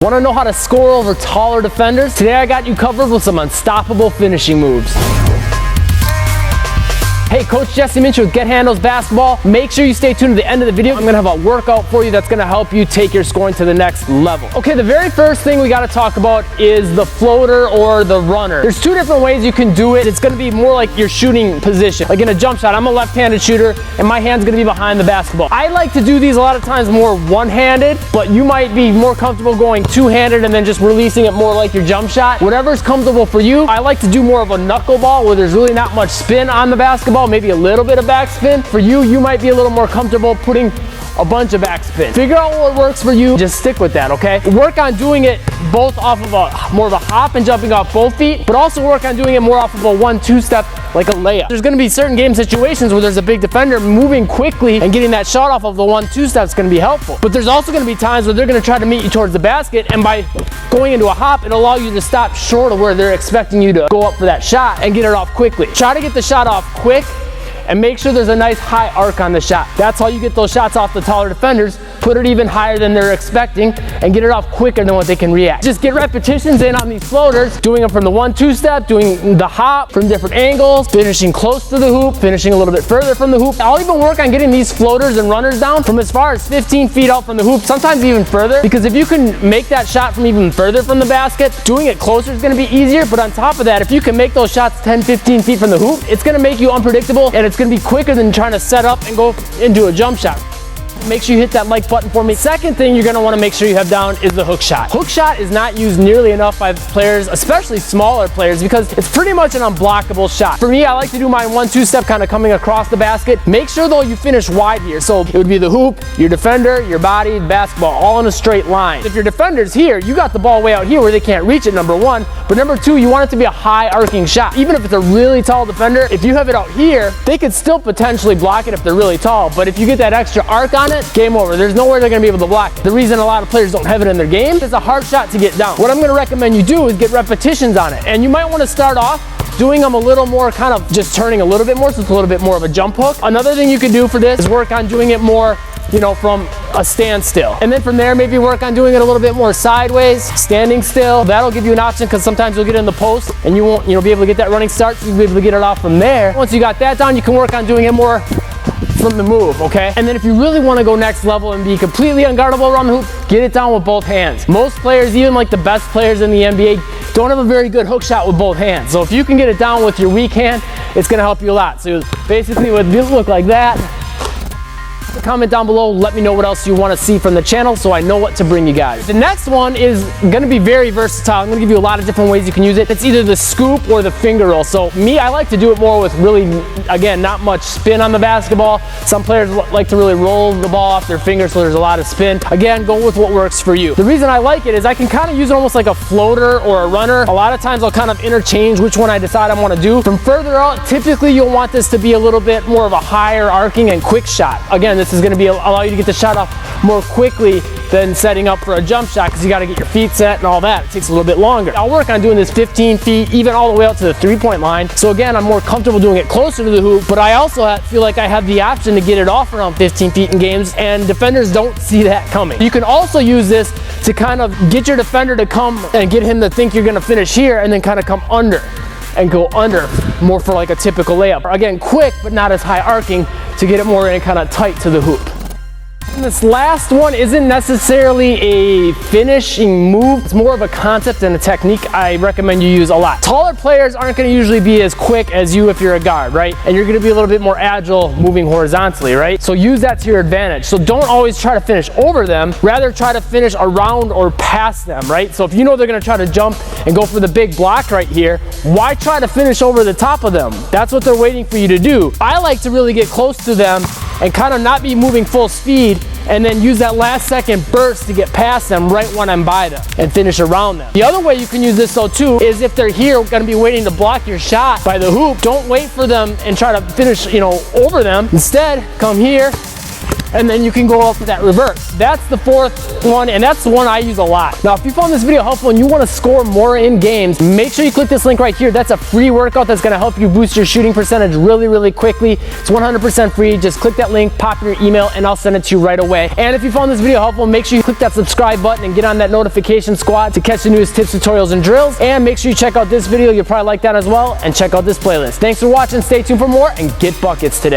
Want to know how to score over taller defenders? Today I got you covered with some unstoppable finishing moves. Hey, Coach Jesse Minch with Get Handles Basketball. Make sure you stay tuned to the end of the video. I'm gonna have a workout for you that's gonna help you take your scoring to the next level. Okay, the very first thing we gotta talk about is the floater or the runner. There's two different ways you can do it. It's gonna be more like your shooting position. Like in a jump shot, I'm a left-handed shooter and my hand's gonna be behind the basketball. I like to do these a lot of times more one-handed, but you might be more comfortable going two-handed and then just releasing it more like your jump shot. Whatever's comfortable for you. I like to do more of a knuckleball where there's really not much spin on the basketball, maybe a little bit of backspin. For you, you might be a little more comfortable putting a bunch of backspin. Figure out what works for you, just stick with that, okay? Work on doing it both off of more of a hop and jumping off both feet, but also work on doing it more off of a 1-2 step like a layup. There's gonna be certain game situations where there's a big defender moving quickly and getting that shot off of the 1-2 step is gonna be helpful. But there's also gonna be times where they're gonna try to meet you towards the basket, and by going into a hop, it'll allow you to stop short of where they're expecting you to go up for that shot and get it off quickly. Try to get the shot off quick and make sure there's a nice high arc on the shot. That's how you get those shots off the taller defenders. Put it even higher than they're expecting and get it off quicker than what they can react. Just get repetitions in on these floaters, doing them from the 1-2 step, doing the hop from different angles, finishing close to the hoop, finishing a little bit further from the hoop. I'll even work on getting these floaters and runners down from as far as 15 feet out from the hoop, sometimes even further, because if you can make that shot from even further from the basket, doing it closer is gonna be easier. But on top of that, if you can make those shots 10, 15 feet from the hoop, it's gonna make you unpredictable and it's gonna be quicker than trying to set up and go into a jump shot. Make sure you hit that like button for me. Second thing you're gonna wanna make sure you have down is the hook shot. Hook shot is not used nearly enough by players, especially smaller players, because it's pretty much an unblockable shot. For me, I like to do my 1-2 step kind of coming across the basket. Make sure though you finish wide here. So it would be the hoop, your defender, your body, basketball, all in a straight line. If your defender's here, you got the ball way out here where they can't reach it, number one. But number two, you want it to be a high arcing shot. Even if it's a really tall defender, if you have it out here, they could still potentially block it if they're really tall. But if you get that extra arc on it, game over. There's nowhere they're gonna be able to block. The reason a lot of players don't have it in their game is a hard shot to get down. What I'm gonna recommend you do is get repetitions on it. And you might wanna start off doing them a little more, kind of just turning a little bit more, so it's a little bit more of a jump hook. Another thing you can do for this is work on doing it more, you know, from a standstill. And then from there, maybe work on doing it a little bit more sideways, standing still. That'll give you an option because sometimes you'll get in the post and you won't, be able to get that running start, so you'll be able to get it off from there. Once you got that down, you can work on doing it more from the move, okay? And then if you really want to go next level and be completely unguardable around the hoop, get it down with both hands. Most players, even like the best players in the NBA, don't have a very good hook shot with both hands. So if you can get it down with your weak hand, it's gonna help you a lot. So basically it would look like that. Comment down below, let me know what else you want to see from the channel so I know what to bring you guys. The next one is going to be very versatile. I'm going to give you a lot of different ways you can use it. It's either the scoop or the finger roll. So me, I like to do it more with really, again, not much spin on the basketball. Some players like to really roll the ball off their fingers, so there's a lot of spin. Again, go with what works for you. The reason I like it is I can kind of use it almost like a floater or a runner. A lot of times I'll kind of interchange which one I decide I want to do. From further out, typically you'll want this to be a little bit more of a higher arcing and quick shot. Again, this is going to allow you to get the shot off more quickly than setting up for a jump shot, because you got to get your feet set and all that. It takes a little bit longer. I'll work on doing this 15 feet, even all the way out to the three-point line. So again, I'm more comfortable doing it closer to the hoop, but I also feel like I have the option to get it off around 15 feet in games, and defenders don't see that coming. You can also use this to kind of get your defender to come and get him to think you're going to finish here and then kind of come under and go under more for like a typical layup. Again, quick, but not as high arcing to get it more in kind of tight to the hoop. And this last one isn't necessarily a finishing move. It's more of a concept and a technique I recommend you use a lot. Taller players aren't going to usually be as quick as you if you're a guard, right? And you're going to be a little bit more agile moving horizontally, right? So use that to your advantage. So don't always try to finish over them. Rather try to finish around or past them, right? So if you know they're going to try to jump and go for the big block right here, why try to finish over the top of them? That's what they're waiting for you to do. I like to really get close to them and kind of not be moving full speed, and then use that last second burst to get past them right when I'm by them and finish around them. The other way you can use this though too is if they're here going to be waiting to block your shot by the hoop, don't wait for them and try to finish, over them. Instead, come here and then you can go up to that reverse. That's the fourth one, and that's the one I use a lot. Now, if you found this video helpful and you want to score more in games, make sure you click this link right here. That's a free workout that's going to help you boost your shooting percentage really quickly. It's 100% free. Just click that link, pop in your email, and I'll send it to you right away. And if you found this video helpful, make sure you click that subscribe button and get on that notification squad to catch the newest tips, tutorials, and drills. And make sure you check out this video. You'll probably like that as well. And check out this playlist. Thanks for watching. Stay tuned for more and get buckets today.